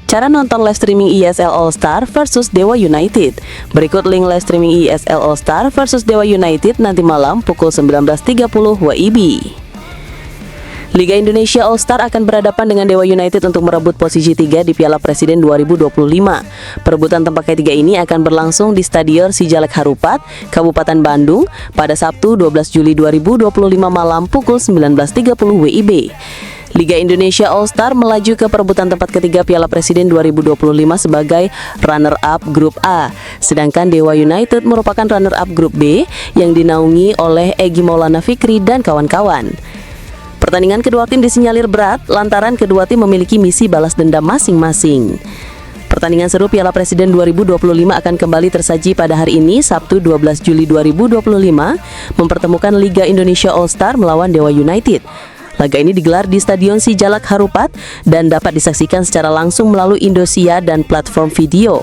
Cara nonton live streaming ISL All Star versus Dewa United. Berikut link live streaming ISL All Star versus Dewa United nanti malam pukul 19.30 WIB. Liga Indonesia All Star akan berhadapan dengan Dewa United untuk merebut posisi 3 di Piala Presiden 2025. Perebutan tempat ketiga ini akan berlangsung di Stadion Sijalak Harupat, Kabupaten Bandung pada Sabtu 12 Juli 2025 malam pukul 19.30 WIB. Liga Indonesia All Star melaju ke perebutan tempat ketiga Piala Presiden 2025 sebagai runner-up Grup A. Sedangkan Dewa United merupakan runner-up Grup B yang dinaungi oleh Egy Maulana Fikri dan kawan-kawan. Pertandingan kedua tim disinyalir berat lantaran kedua tim memiliki misi balas dendam masing-masing. Pertandingan seru Piala Presiden 2025 akan kembali tersaji pada hari ini, Sabtu 12 Juli 2025, mempertemukan Liga Indonesia All Star melawan Dewa United. Laga ini digelar di Stadion Sijalak Harupat dan dapat disaksikan secara langsung melalui Indosiar dan platform video.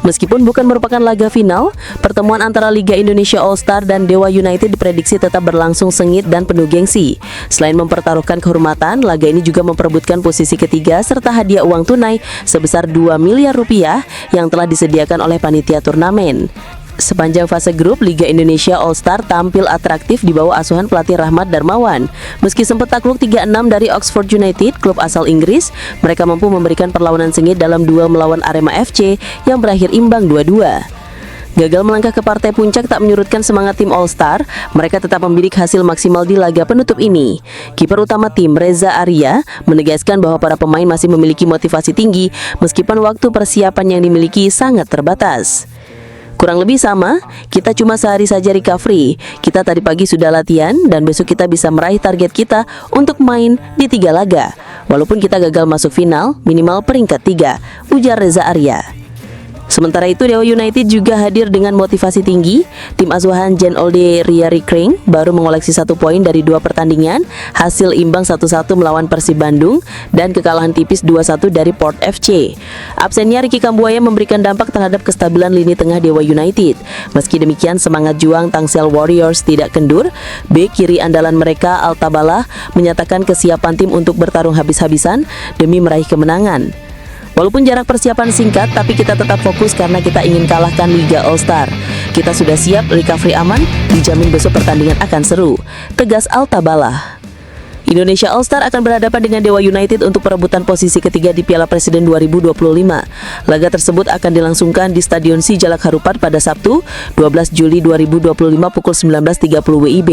Meskipun bukan merupakan laga final, pertemuan antara Liga Indonesia All Star dan Dewa United diprediksi tetap berlangsung sengit dan penuh gengsi. Selain mempertaruhkan kehormatan, laga ini juga memperebutkan posisi ketiga serta hadiah uang tunai sebesar 2 miliar rupiah yang telah disediakan oleh panitia turnamen. Sepanjang fase grup, Liga Indonesia All Star tampil atraktif di bawah asuhan pelatih Rahmat Darmawan. Meski sempat takluk 3-6 dari Oxford United, klub asal Inggris, mereka mampu memberikan perlawanan sengit dalam duel melawan Arema FC yang berakhir imbang 2-2. Gagal melangkah ke partai puncak tak menyurutkan semangat tim All Star, mereka tetap membidik hasil maksimal di laga penutup ini. Kiper utama tim, Reza Arya, menegaskan bahwa para pemain masih memiliki motivasi tinggi meskipun waktu persiapan yang dimiliki sangat terbatas. Kurang lebih sama, kita cuma sehari saja recovery. Kita tadi pagi sudah latihan dan besok kita bisa meraih target kita untuk main di 3 laga. Walaupun kita gagal masuk final, minimal peringkat 3, ujar Reza Arya. Sementara itu, Dewa United juga hadir dengan motivasi tinggi. Tim asuhan Jan Olde Riari Kring baru mengoleksi 1 poin dari 2 pertandingan, hasil imbang 1-1 melawan Persib Bandung dan kekalahan tipis 2-1 dari Port FC. Absennya Ricky Kambuaya memberikan dampak terhadap kestabilan lini tengah Dewa United. Meski demikian, semangat juang Tangsel Warriors tidak kendur. Bek kiri andalan mereka, Altabala, menyatakan kesiapan tim untuk bertarung habis-habisan demi meraih kemenangan. Walaupun jarak persiapan singkat, tapi kita tetap fokus karena kita ingin kalahkan Liga All Star. Kita sudah siap, recovery aman, dijamin besok pertandingan akan seru, tegas Altabala. Indonesia All Star akan berhadapan dengan Dewa United untuk perebutan posisi ketiga di Piala Presiden 2025. Laga tersebut akan dilangsungkan di Stadion Sijalak Harupat pada Sabtu 12 Juli 2025 pukul 19.30 WIB.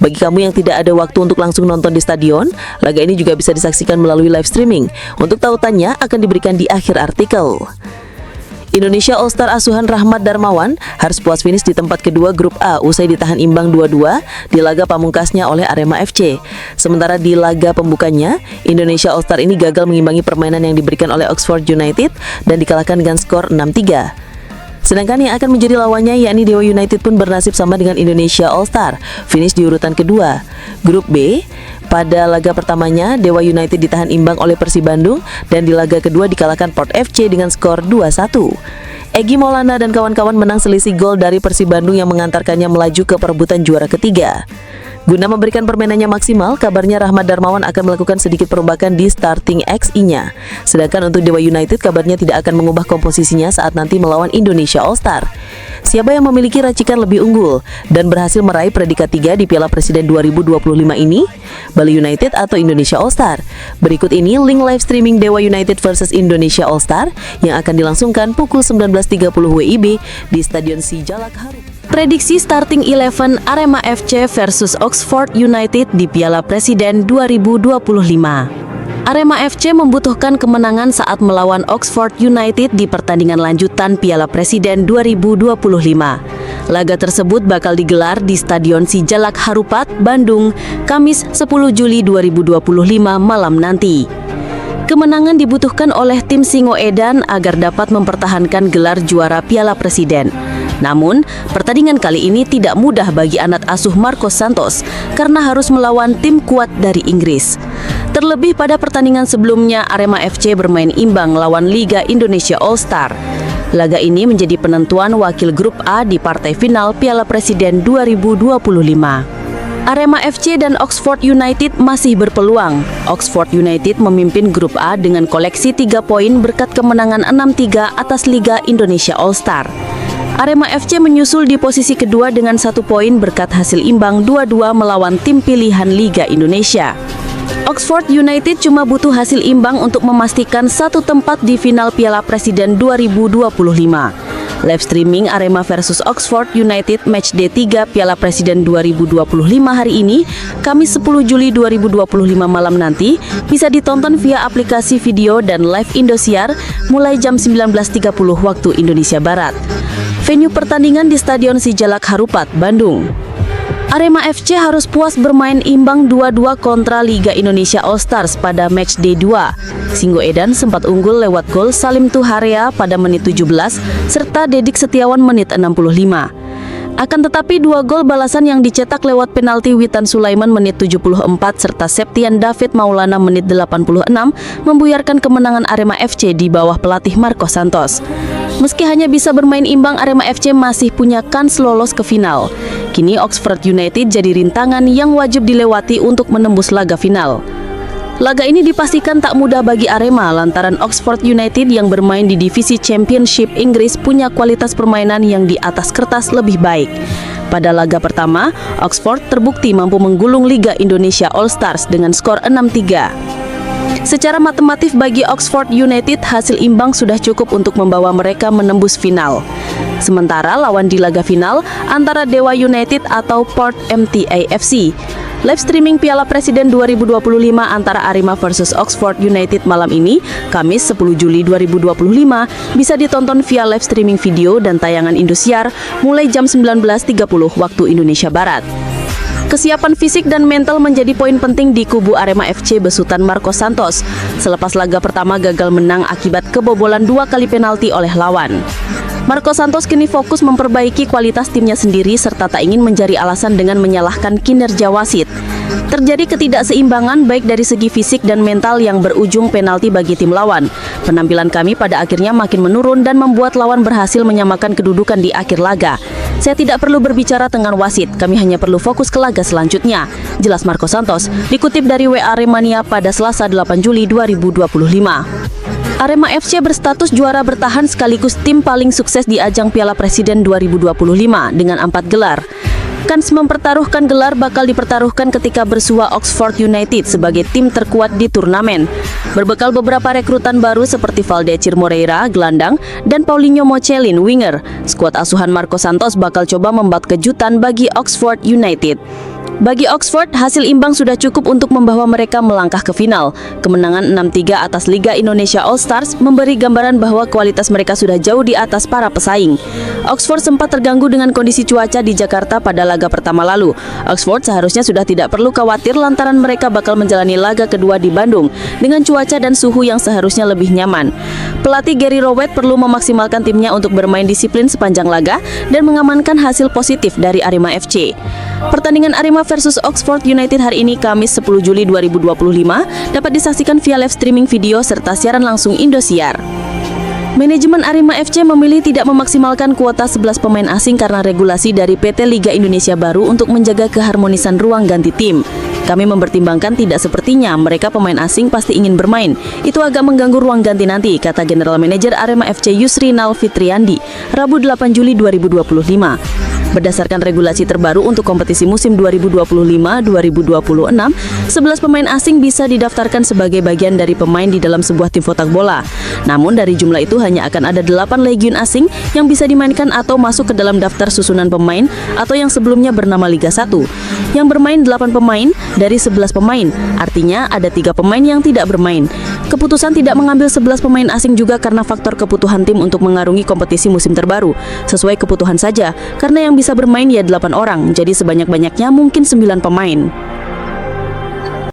Bagi kamu yang tidak ada waktu untuk langsung nonton di stadion, laga ini juga bisa disaksikan melalui live streaming. Untuk tautannya akan diberikan di akhir artikel. Indonesia All Star asuhan Rahmat Darmawan harus puas finish di tempat kedua Grup A usai ditahan imbang 2-2 di laga pamungkasnya oleh Arema FC. Sementara di laga pembukanya, Indonesia All Star ini gagal mengimbangi permainan yang diberikan oleh Oxford United dan dikalahkan dengan skor 6-3. Sedangkan yang akan menjadi lawannya yakni Dewa United pun bernasib sama dengan Indonesia All Star, finish di urutan kedua. Grup B, pada laga pertamanya Dewa United ditahan imbang oleh Persib Bandung dan di laga kedua dikalahkan Port FC dengan skor 2-1. Egy Maulana dan kawan-kawan menang selisih gol dari Persib Bandung yang mengantarkannya melaju ke perebutan juara ketiga. Guna memberikan permainannya maksimal, kabarnya Rahmat Darmawan akan melakukan sedikit perombakan di starting XI-nya. Sedangkan untuk Dewa United, kabarnya tidak akan mengubah komposisinya saat nanti melawan Indonesia All Star. Siapa yang memiliki racikan lebih unggul dan berhasil meraih predikat 3 di Piala Presiden 2025 ini? Bali United atau Indonesia All Star? Berikut ini link live streaming Dewa United versus Indonesia All Star yang akan dilangsungkan pukul 19.30 WIB di Stadion Sijalak Harupat. Prediksi starting 11 Arema FC versus Oxford United di Piala Presiden 2025. Arema FC membutuhkan kemenangan saat melawan Oxford United di pertandingan lanjutan Piala Presiden 2025. Laga tersebut bakal digelar di Stadion Sijalak Harupat, Bandung, Kamis 10 Juli 2025 malam nanti. Kemenangan dibutuhkan oleh tim Singoedan agar dapat mempertahankan gelar juara Piala Presiden. Namun, pertandingan kali ini tidak mudah bagi anak asuh Marcos Santos karena harus melawan tim kuat dari Inggris. Terlebih pada pertandingan sebelumnya, Arema FC bermain imbang lawan Liga Indonesia All Star. Laga ini menjadi penentuan wakil grup A di partai final Piala Presiden 2025. Arema FC dan Oxford United masih berpeluang. Oxford United memimpin grup A dengan koleksi 3 poin berkat kemenangan 6-3 atas Liga Indonesia All-Star. Arema FC menyusul di posisi kedua dengan 1 poin berkat hasil imbang 2-2 melawan tim pilihan Liga Indonesia. Oxford United cuma butuh hasil imbang untuk memastikan 1 tempat di final Piala Presiden 2025. Live streaming Arema versus Oxford United Matchday 3 Piala Presiden 2025 hari ini, Kamis 10 Juli 2025 malam nanti, bisa ditonton via aplikasi video dan live Indosiar mulai jam 19.30 waktu Indonesia Barat. Venue pertandingan di Stadion Sijalak Harupat, Bandung. Arema FC harus puas bermain imbang 2-2 kontra Liga Indonesia All-Stars pada Matchday 2. Singo Edan sempat unggul lewat gol Salim Tuharea pada menit 17 serta Dedik Setiawan menit 65. Akan tetapi 2 gol balasan yang dicetak lewat penalti Witan Sulaiman menit 74 serta Septian David Maulana menit 86 membuyarkan kemenangan Arema FC di bawah pelatih Marco Santos. Meski hanya bisa bermain imbang, Arema FC masih punya kans lolos ke final. Kini Oxford United jadi rintangan yang wajib dilewati untuk menembus laga final. Laga ini dipastikan tak mudah bagi Arema lantaran Oxford United yang bermain di divisi Championship Inggris punya kualitas permainan yang di atas kertas lebih baik. Pada laga pertama, Oxford terbukti mampu menggulung Liga Indonesia All-Stars dengan skor 6-3. Secara matematif bagi Oxford United, hasil imbang sudah cukup untuk membawa mereka menembus final. Sementara lawan di laga final antara Dewa United atau Port MTA FC. Live streaming Piala Presiden 2025 antara Arema versus Oxford United malam ini, Kamis 10 Juli 2025, bisa ditonton via live streaming video dan tayangan Indosiar mulai jam 19.30 waktu Indonesia Barat. Kesiapan fisik dan mental menjadi poin penting di kubu Arema FC besutan Marco Santos selepas laga pertama gagal menang akibat kebobolan 2 kali penalti oleh lawan. Marco Santos kini fokus memperbaiki kualitas timnya sendiri serta tak ingin mencari alasan dengan menyalahkan kinerja wasit. Terjadi ketidakseimbangan baik dari segi fisik dan mental yang berujung penalti bagi tim lawan. Penampilan kami pada akhirnya makin menurun dan membuat lawan berhasil menyamakan kedudukan di akhir laga. Saya tidak perlu berbicara dengan wasit, kami hanya perlu fokus ke laga selanjutnya, jelas Marco Santos, dikutip dari WA Aremania pada Selasa 8 Juli 2025. Arema FC berstatus juara bertahan sekaligus tim paling sukses di ajang Piala Presiden 2025 dengan 4 gelar. Kans mempertaruhkan gelar bakal dipertaruhkan ketika bersua Oxford United sebagai tim terkuat di turnamen. Berbekal beberapa rekrutan baru seperti Valdecir Moreira, gelandang, dan Paulinho Mocelin, winger, skuad asuhan Marco Santos bakal coba membuat kejutan bagi Oxford United. Bagi Oxford, hasil imbang sudah cukup untuk membawa mereka melangkah ke final. Kemenangan 6-3 atas Liga Indonesia All-Stars memberi gambaran bahwa kualitas mereka sudah jauh di atas para pesaing. Oxford sempat terganggu dengan kondisi cuaca di Jakarta pada laga pertama lalu. Oxford seharusnya sudah tidak perlu khawatir lantaran mereka bakal menjalani laga kedua di Bandung dengan cuaca dan suhu yang seharusnya lebih nyaman. Pelatih Gary Rowett perlu memaksimalkan timnya untuk bermain disiplin sepanjang laga dan mengamankan hasil positif dari Arema FC. Pertandingan Arema versus Oxford United hari ini Kamis 10 Juli 2025 dapat disaksikan via live streaming video serta siaran langsung Indosiar. Manajemen Arema FC memilih tidak memaksimalkan kuota 11 pemain asing karena regulasi dari PT Liga Indonesia baru untuk menjaga keharmonisan ruang ganti tim. Kami mempertimbangkan tidak sepertinya mereka pemain asing pasti ingin bermain. Itu agak mengganggu ruang ganti nanti, kata General Manager Arema FC Yusrinal Fitriandi, Rabu 8 Juli 2025. Berdasarkan regulasi terbaru untuk kompetisi musim 2025-2026, 11 pemain asing bisa didaftarkan sebagai bagian dari pemain di dalam sebuah tim sepak bola. Namun dari jumlah itu hanya akan ada 8 legiun asing yang bisa dimainkan atau masuk ke dalam daftar susunan pemain atau yang sebelumnya bernama Liga 1. Yang bermain 8 pemain dari 11 pemain, artinya ada 3 pemain yang tidak bermain. Keputusan tidak mengambil 11 pemain asing juga karena faktor kebutuhan tim untuk mengarungi kompetisi musim terbaru. Sesuai kebutuhan saja, karena yang bisa bermain ya 8 orang, jadi sebanyak-banyaknya mungkin 9 pemain.